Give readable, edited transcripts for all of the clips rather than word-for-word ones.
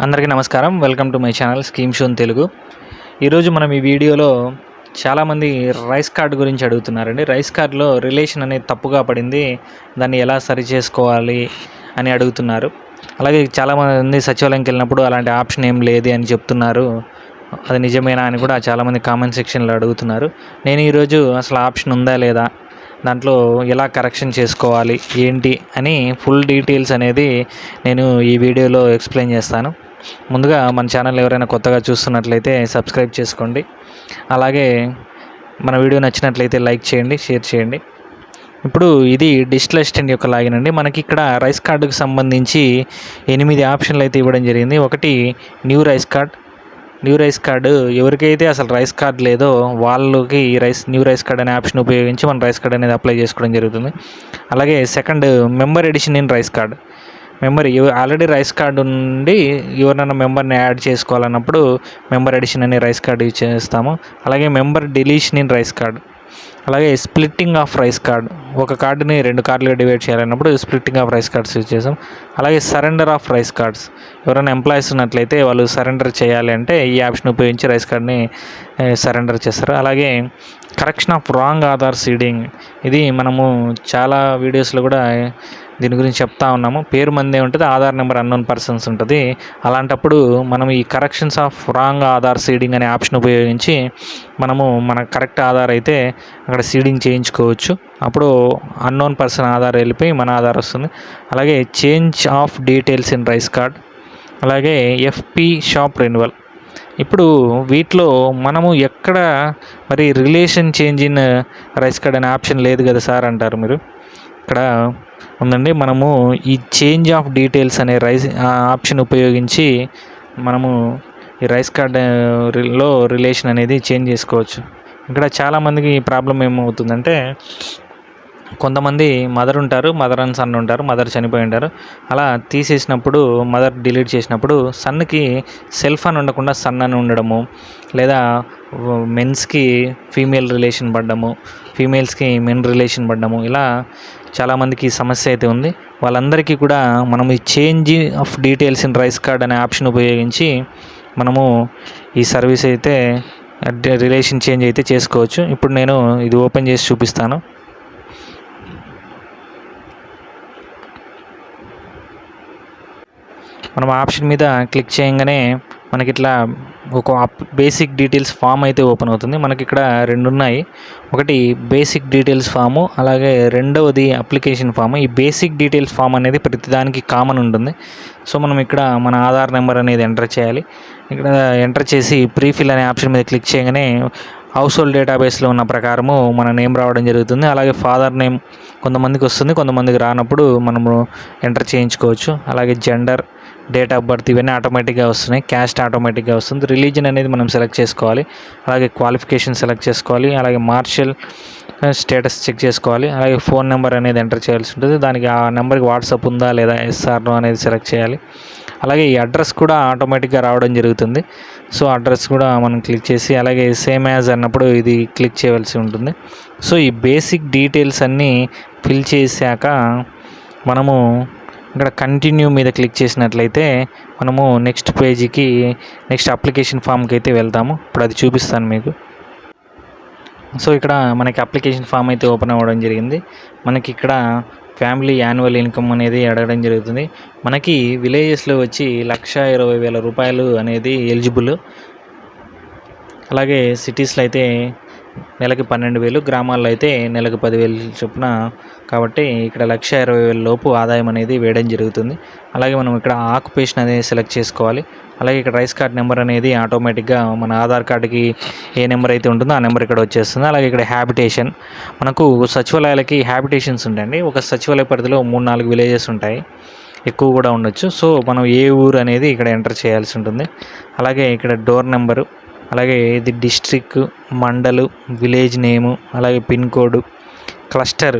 అందరికీ నమస్కారం. Welcome to my channel scheme shown Telugu. ఈరోజు మనం ఈ వీడియోలో చాలామంది రైస్ కార్డ్ గురించి అడుగుతున్నారండి. రైస్ కార్డ్లో రిలేషన్ అనేది తప్పుగా పడింది, దాన్ని ఎలా సరి చేసుకోవాలి అని అడుగుతున్నారు. అలాగే చాలామంది సచివాలయంకి వెళ్ళినప్పుడు అలాంటి ఆప్షన్ ఏం లేదు అని చెప్తున్నారు. అది నిజమేనా అని కూడా చాలామంది కామెంట్ సెక్షన్లో అడుగుతున్నారు. నేను ఈరోజు అసలు ఆప్షన్ ఉందా లేదా, దాంట్లో ఎలా కరెక్షన్ చేసుకోవాలి ఏంటి అని ఫుల్ డీటెయిల్స్ అనేది నేను ఈ వీడియోలో ఎక్స్ప్లెయిన్ చేస్తాను. ముందుగా మన ఛానల్ ఎవరైనా కొత్తగా చూస్తున్నట్లయితే సబ్స్క్రైబ్ చేసుకోండి. అలాగే మన వీడియో నచ్చినట్లయితే లైక్ చేయండి, షేర్ చేయండి. ఇప్పుడు ఇది డిజిటల్ అసిస్టెంట్ యొక్క లాగిన్ అండి. మనకి ఇక్కడ రైస్ కార్డుకు సంబంధించి 8 ఆప్షన్లు అయితే ఇవ్వడం జరిగింది. ఒకటి న్యూ రైస్ కార్డు ఎవరికైతే అసలు రైస్ కార్డ్ లేదో వాళ్ళకి న్యూ రైస్ కార్డ్ అనే ఆప్షన్ ఉపయోగించి మన రైస్ కార్డ్ అనేది అప్లై చేసుకోవడం జరుగుతుంది. అలాగే second member addition in rice card. Already rice card నుండి ఎవరినైనా మెంబర్ని యాడ్ చేసుకోవాలన్నప్పుడు మెంబర్ ఎడిషన్ అనే రైస్ కార్డు యూజ్ చేస్తాము. అలాగే member deletion in rice card. అలాగే స్ప్లిట్టింగ్ ఆఫ్ రైస్ కార్డ్, ఒక కార్డుని 2 కార్డులుగా డివైడ్ చేయాలన్నప్పుడు splitting of rice cards use చేస్తాం. అలాగే సరెండర్ ఆఫ్ రైస్ కార్డ్స్, ఎవరైనా ఎంప్లాయీస్ ఉన్నట్లయితే వాళ్ళు సరెండర్ చేయాలి అంటే ఈ ఆప్షన్ ఉపయోగించి రైస్ కార్డ్ని సరెండర్ చేస్తారు. అలాగే correction of wrong Aadhaar seeding, ఇది మనము చాలా వీడియోస్లో కూడా దీని గురించి చెప్తా ఉన్నాము. పేరు మందే ఉంటుంది, ఆధార్ నెంబర్ అన్నోన్ పర్సన్స్ ఉంటుంది. అలాంటప్పుడు మనం ఈ corrections of wrong Aadhaar seeding అనే ఆప్షన్ ఉపయోగించి మనము మన కరెక్ట్ ఆధార్ అయితే అక్కడ సీడింగ్ చేయించుకోవచ్చు. అప్పుడు అన్నోన్ పర్సన్ ఆధార్ వెళ్ళిపోయి మన ఆధార్ వస్తుంది. అలాగే change of details in rice card, అలాగే ఎఫ్పి షాప్ రెన్యువల్. ఇప్పుడు వీటిలో మనము ఎక్కడ మరి relation change in rice card అనే ఆప్షన్ లేదు కదా సార్ అంటారు మీరు. ఇక్కడ ఉందండి, మనము ఈ చేంజ్ ఆఫ్ డీటెయిల్స్ అనే ఆప్షన్ ఉపయోగించి మనము ఈ రైస్ కార్డులో రిలేషన్ అనేది చేంజ్ చేసుకోవచ్చు. ఇక్కడ చాలామందికి ఈ ప్రాబ్లం ఏమవుతుందంటే, కొంతమంది మదర్ ఉంటారు, మదర్ అండ్ సన్ ఉంటారు. మదర్ చనిపోయి ఉంటారు. అలా తీసేసినప్పుడు మదర్ డిలీట్ చేసినప్పుడు సన్కి సెల్ఫ్ అని ఉండకుండా సన్ అని ఉండడము, లేదా మెన్స్కి ఫీమేల్ రిలేషన్ పడ్డము, ఫీమేల్స్కి మెన్ రిలేషన్ పడ్డము, ఇలా చాలామందికి సమస్య అయితే ఉంది. వాళ్ళందరికీ కూడా మనం ఈ change of details in rice card అనే ఆప్షన్ ఉపయోగించి మనము ఈ సర్వీస్ అయితే రిలేషన్ చేంజ్ అయితే చేసుకోవచ్చు. ఇప్పుడు నేను ఇది ఓపెన్ చేసి చూపిస్తాను. మనం ఆప్షన్ మీద క్లిక్ చేయగానే మనకి ఇట్లా ఒక బేసిక్ డీటెయిల్స్ ఫామ్ అయితే ఓపెన్ అవుతుంది. మనకి ఇక్కడ 2 ఉన్నాయి. ఒకటి బేసిక్ డీటెయిల్స్ ఫాము, అలాగే రెండవది అప్లికేషన్ ఫాము. ఈ బేసిక్ డీటెయిల్స్ ఫామ్ అనేది ప్రతిదానికి కామన్ ఉంటుంది. సో మనం ఇక్కడ మన ఆధార్ నెంబర్ అనేది ఎంటర్ చేయాలి. ఇక్కడ ఎంటర్ చేసి ప్రీఫిల్ అనే ఆప్షన్ మీద క్లిక్ చేయగానే హౌస్ హోల్డ్ డేటాబేస్లో ఉన్న ప్రకారము మన నేమ్ రావడం జరుగుతుంది. అలాగే ఫాదర్ నేమ్ కొంతమందికి వస్తుంది, కొంతమందికి రానప్పుడు మనము ఎంటర్ చేయించుకోవచ్చు. అలాగే జెండర్, డేట్ ఆఫ్ బర్త్ ఇవన్నీ ఆటోమేటిక్గా వస్తున్నాయి. క్యాస్ట్ ఆటోమేటిక్గా వస్తుంది. రిలీజన్ అనేది మనం సెలెక్ట్ చేసుకోవాలి. అలాగే క్వాలిఫికేషన్ సెలెక్ట్ చేసుకోవాలి. అలాగే మార్షల్ స్టేటస్ చెక్ చేసుకోవాలి. అలాగే ఫోన్ నెంబర్ అనేది ఎంటర్ చేయాల్సి ఉంటుంది. దానికి ఆ నెంబర్కి వాట్సాప్ ఉందా లేదా, ఎస్ఆర్నో అనేది సెలెక్ట్ చేయాలి. అలాగే ఈ అడ్రస్ కూడా ఆటోమేటిక్గా రావడం జరుగుతుంది. సో అడ్రస్ కూడా మనం క్లిక్ చేసి, అలాగే సేమ్ యాజ్ అన్నప్పుడు ఇది క్లిక్ చేయవలసి ఉంటుంది. సో ఈ బేసిక్ డీటెయిల్స్ అన్నీ ఫిల్ చేశాక మనము ఇక్కడ కంటిన్యూ మీద క్లిక్ చేసినట్లయితే మనము నెక్స్ట్ పేజీకి, నెక్స్ట్ అప్లికేషన్ ఫామ్కి అయితే వెళ్తాము. ఇప్పుడు అది చూపిస్తాను మీకు. సో ఇక్కడ మనకి అప్లికేషన్ ఫామ్ అయితే ఓపెన్ అవ్వడం జరిగింది. మనకి ఇక్కడ ఫ్యామిలీ యాన్యువల్ ఇన్కమ్ అనేది అడగడం జరుగుతుంది. మనకి విలేజెస్లో వచ్చి 1,20,000 రూపాయలు అనేది ఎలిజిబుల్. అలాగే సిటీస్లో అయితే నెలకి 12,000, గ్రామాల్లో అయితే నెలకు 10,000 చొప్పున. కాబట్టి ఇక్కడ 1,20,000 లోపు ఆదాయం అనేది వేయడం జరుగుతుంది. అలాగే మనం ఇక్కడ ఆక్యుపేషన్ అనేది సెలెక్ట్ చేసుకోవాలి. అలాగే ఇక్కడ రైస్ కార్డ్ నెంబర్ అనేది ఆటోమేటిక్గా మన ఆధార్ కార్డుకి ఏ నెంబర్ అయితే ఉంటుందో ఆ నెంబర్ ఇక్కడ వచ్చేస్తుంది. అలాగే ఇక్కడ హ్యాబిటేషన్, మనకు సచివాలయాలకి హ్యాబిటేషన్స్ ఉంటాయండి. ఒక సచివాలయ పరిధిలో 3-4 విలేజెస్ ఉంటాయి, ఎక్కువ కూడా ఉండొచ్చు. సో మనం ఏ ఊరు అనేది ఇక్కడ ఎంటర్ చేయాల్సి ఉంటుంది. అలాగే ఇక్కడ డోర్ నెంబరు, అలాగే ఇది డిస్ట్రిక్ట్, మండలు, విలేజ్ నేము, అలాగే పిన్ కోడ్, క్లస్టర్,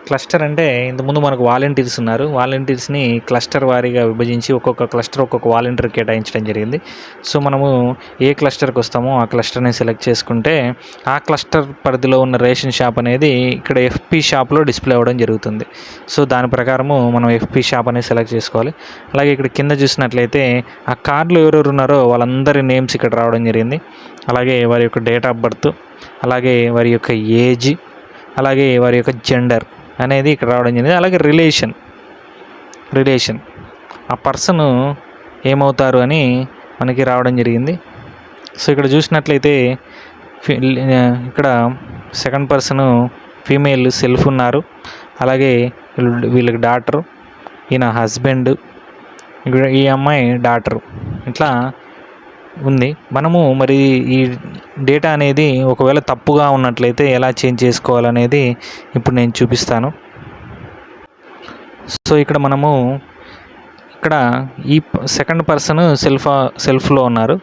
క్లస్టర్ అంటే ఇంతకుముందు మనకు వాలంటీర్స్ ఉన్నారు. వాలంటీర్స్ని క్లస్టర్ వారీగా విభజించి ఒక్కొక్క క్లస్టర్ ఒక్కొక్క వాలంటీర్ కేటాయించడం జరిగింది. సో మనము ఏ క్లస్టర్కి వస్తామో ఆ క్లస్టర్ని సెలెక్ట్ చేసుకుంటే ఆ క్లస్టర్ పరిధిలో ఉన్న రేషన్ షాప్ అనేది ఇక్కడ ఎఫ్పి షాప్లో డిస్ప్లే అవ్వడం జరుగుతుంది. సో దాని ప్రకారము మనం ఎఫ్పి షాప్ అనేది సెలెక్ట్ చేసుకోవాలి. అలాగే ఇక్కడ కింద చూసినట్లయితే ఆ కార్డులో ఎవరెవరు ఉన్నారో వాళ్ళందరి నేమ్స్ ఇక్కడ రావడం జరిగింది. అలాగే వారి యొక్క డేట్ ఆఫ్ బర్త్, అలాగే వారి యొక్క ఏజ్, అలాగే వారి యొక్క జెండర్ అనేది ఇక్కడ రావడం జరిగింది. అలాగే రిలేషన్ ఆ పర్సన్ ఏమవుతారు అని మనకి రావడం జరిగింది. సో ఇక్కడ చూసినట్లయితే ఇక్కడ సెకండ్ పర్సన్ ఫీమేల్ సెల్ఫ్ ఉన్నారు. అలాగే వీళ్ళకి డాటరు, ఈయన హస్బెండ్, ఇక్కడ ఈ అమ్మాయి డాటరు, ఇట్లా ఉంది. మనము మరి ఈ డేటా అనేది ఒకవేళ తప్పుగా ఉన్నట్లయితే ఎలా చేంజ్ చేసుకోవాలనేది ఇప్పుడు నేను చూపిస్తాను. సో ఇక్కడ మనము ఇక్కడ ఈ సెకండ్ పర్సన్ సెల్ఫ్లో ఉన్నారు.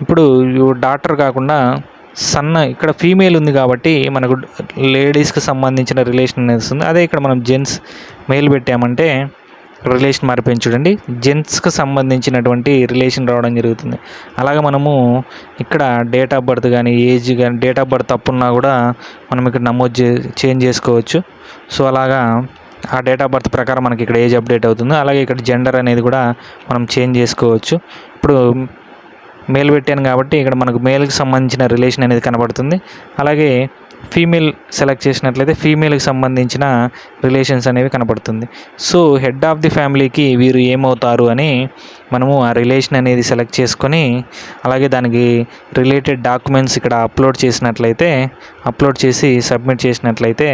ఇప్పుడు డాటర్ కాకుండా ఇక్కడ ఫీమేల్ ఉంది కాబట్టి మనకు లేడీస్కి సంబంధించిన రిలేషన్ అనేది వస్తుంది. అదే ఇక్కడ మనం జెంట్స్ మెయిల్ పెట్టామంటే రిలేషన్ మారిపోయింది చూడండి, జెంట్స్కి సంబంధించినటువంటి రిలేషన్ రావడం జరుగుతుంది. అలాగే మనము ఇక్కడ డేట్ ఆఫ్ బర్త్ కానీ ఏజ్ కానీ డేట్ ఆఫ్ బర్త్ తప్పున్నా కూడా మనం ఇక్కడ నమోదు చేంజ్ చేసుకోవచ్చు. సో అలాగా ఆ డేట్ ఆఫ్ బర్త్ ప్రకారం మనకి ఇక్కడ ఏజ్ అప్డేట్ అవుతుంది. అలాగే ఇక్కడ జెండర్ అనేది కూడా మనం చేంజ్ చేసుకోవచ్చు. ఇప్పుడు మేల్ పెట్టాను కాబట్టి ఇక్కడ మనకు మేల్కి సంబంధించిన రిలేషన్ అనేది కనబడుతుంది. అలాగే ఫీమేల్ సెలెక్ట్ చేసినట్లయితే ఫీమేల్కి సంబంధించిన రిలేషన్స్ అనేవి కనపడుతుంది. సో హెడ్ ఆఫ్ ది ఫ్యామిలీకి వీరు ఏమవుతారు అని మనము ఆ రిలేషన్ అనేది సెలెక్ట్ చేసుకొని అలాగే దానికి రిలేటెడ్ డాక్యుమెంట్స్ ఇక్కడ అప్లోడ్ చేసి సబ్మిట్ చేసినట్లయితే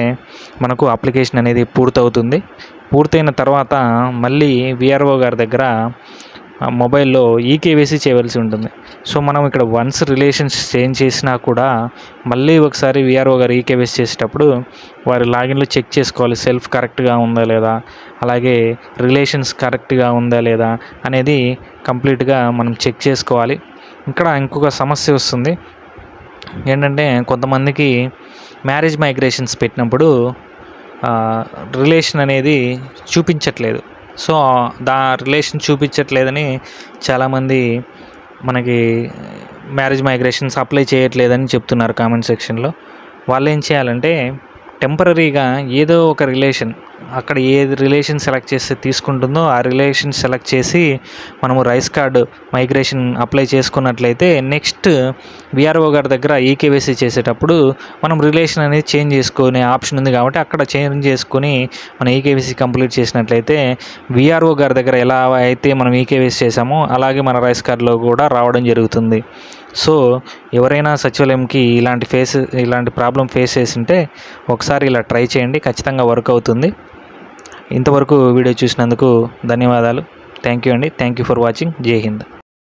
మనకు అప్లికేషన్ అనేది పూర్తవుతుంది. పూర్తయిన తర్వాత మళ్ళీ విఆర్ఓ గారి దగ్గర మొబైల్లో ఈకేవైసీ చేయవలసి ఉంటుంది. సో మనం ఇక్కడ వన్స్ రిలేషన్స్ చేంజ్ చేసినా కూడా మళ్ళీ ఒకసారి విఆర్ఓ గారు ఈకేవైసీ చేసేటప్పుడు వారి లాగిన్లో చెక్ చేసుకోవాలి, సెల్ఫ్ కరెక్ట్గా ఉందా లేదా, అలాగే రిలేషన్స్ కరెక్ట్గా ఉందా లేదా అనేది కంప్లీట్గా మనం చెక్ చేసుకోవాలి. ఇక్కడ ఇంకొక సమస్య వస్తుంది ఏంటంటే కొంతమందికి మ్యారేజ్ మైగ్రేషన్స్ పెట్టినప్పుడు రిలేషన్ అనేది చూపించట్లేదు. సో రిలేషన్ చూపించట్లేదని చాలామంది మనకి మ్యారేజ్ మైగ్రేషన్స్ అప్లై చేయట్లేదని చెప్తున్నారు కామెంట్ సెక్షన్లో. వాళ్ళు ఏం చేయాలంటే టెంపరీగా ఏదో ఒక రిలేషన్ అక్కడ ఏది రిలేషన్ సెలెక్ట్ చేస్తే తీసుకుంటుందో ఆ రిలేషన్ సెలెక్ట్ చేసి మనము రైస్ కార్డు మైగ్రేషన్ అప్లై చేసుకున్నట్లయితే నెక్స్ట్ విఆర్ఓ గారి దగ్గర ఈకేవైసీ చేసేటప్పుడు మనం రిలేషన్ అనేది చేంజ్ చేసుకునే ఆప్షన్ ఉంది కాబట్టి అక్కడ చేంజ్ చేసుకుని మనం ఈకేవైసీ కంప్లీట్ చేసినట్లయితే విఆర్ఓ గారి దగ్గర ఎలా అయితే మనం ఈకేవైసీ చేసామో అలాగే మన రైస్ కార్డులో కూడా రావడం జరుగుతుంది. సో ఎవరైనా సచివాలయంకి ఇలాంటి ప్రాబ్లం ఫేస్ చేసింటే ఒకసారి ఇలా ట్రై చేయండి, ఖచ్చితంగా వర్క్ అవుతుంది. ఇంతవరకు వీడియో చూసినందుకు ధన్యవాదాలు. థ్యాంక్ యూ అండి. Thank you for watching. జై హింద్.